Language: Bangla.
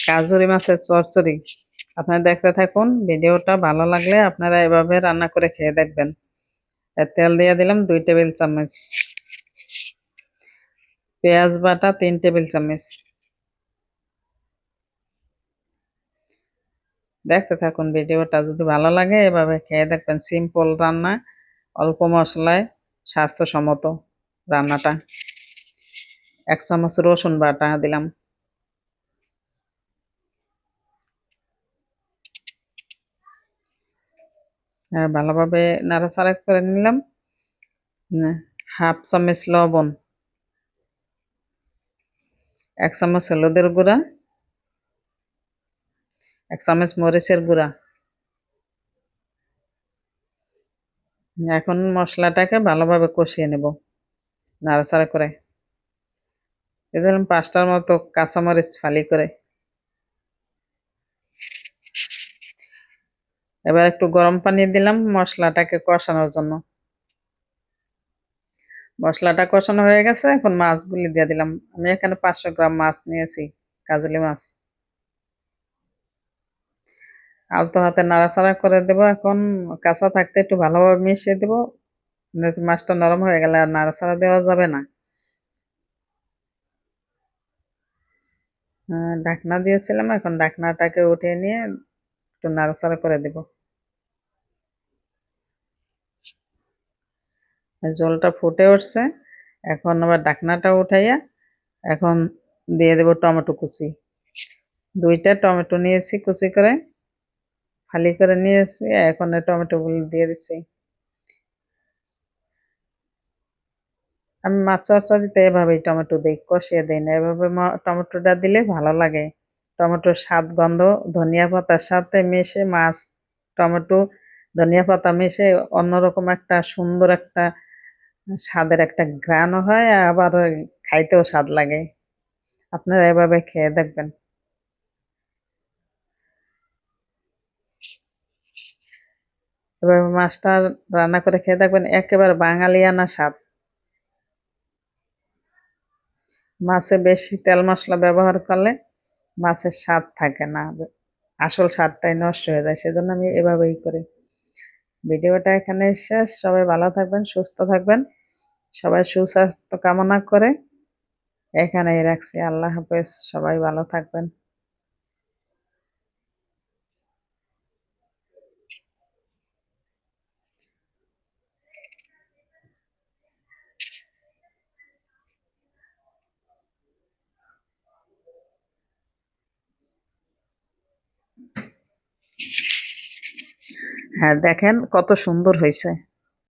কাজুরি মাছের চচ্চড়ি। আপনারা দেখতে থাকুন, ভিডিওটা ভালো লাগলে আপনারা এভাবে রান্না করে খেয়ে দেখবেন। তেল দিয়ে দিলাম 2 টেবিল চামচ, পেঁয়াজ বাটা 3 টেবিল চামচ। দেখতে থাকুন ভিডিওটা, যদি ভালো লাগে এভাবে খেয়ে দেখবেন। সিম্পল রান্না, অল্প মশলায় স্বাস্থ্যসম্মত রান্নাটা। 1 চামচ রসুন বাটা দিলাম। ভালোভাবে নাড়াচাড়া করে নিলাম। 1/2 চামচ লবণ, 1 চামচ হলুদের গুঁড়া, 1 চামচ মরিচের গুঁড়া। এখন মশলাটাকে ভালোভাবে কষিয়ে নেব নাড়াচাড়া করে। দিয়ে দিলাম 5টার মতো কাঁচামরিচ ফালি করে। এবার একটু গরম পানি দিলাম মশলাটাকে কষানোর জন্য। মশলাটা কষানো হয়ে গেছে, এখন মাছগুলি দিয়ে দিলাম। আমি এখানে 500 গ্রাম মাছ নিয়েছি, কাজলি মাছ। আলতো হাতে নাড়াচাড়া করে দেব। এখন কাঁচা থাকতে একটু ভালোভাবে মিশিয়ে দেব, মাছটা নরম হয়ে গেলে আর নাড়াচাড়া দেওয়া যাবে না। ঢাকনা দিয়েছিলাম, এখন ঢাকনাটাকে উঠিয়ে নিয়ে একটু নাড়াচাড়া করে দেব। ঝোলটা ফুটে উঠছে, এখন আবার ঢাকনাটা উঠাইয়া এখন দিয়ে দেব টমেটো কুচি। 2টা টমেটো নিয়েছি কুচি করে, ফালি করে নিয়েছি। এখন এই টমেটোগুলো দিয়ে দিচ্ছি। আমি মাছ চচ্চড়িতে এভাবেই টমেটো দিই, কষিয়ে দিই না। এভাবে টমেটোটা দিলে ভালো লাগে। টমেটোর স্বাদ গন্ধ ধনিয়া পাতার সাথে মিশে, মাছ, টমেটো, ধনিয়া পাতা মিশে অন্যরকম একটা সুন্দর একটা স্বাদের একটা ঘ্রাণও হয়, আবার খাইতেও স্বাদ লাগে। আপনারা এভাবে খেয়ে দেখবেন। এভাবে মাছটা রান্না করে খেয়ে দেখবেন, একেবারে বাঙালিয়ানা স্বাদ। মাছে বেশি তেল মশলা ব্যবহার করলে মাছের স্বাদ থাকে না, আসল স্বাদটাই নষ্ট হয়ে যায়। সেজন্য আমি এভাবেই করি। ভিডিওটা এখানে শেষ। সবাই ভালো থাকবেন, সুস্থ থাকবেন। সবাই সুস্বাস্থ্য কামনা করে এখানেই রাখছি। আল্লাহ হাফেজ। সবাই ভালো থাকবেন। হ্যাঁ, দেখেন কত সুন্দর হয়েছে।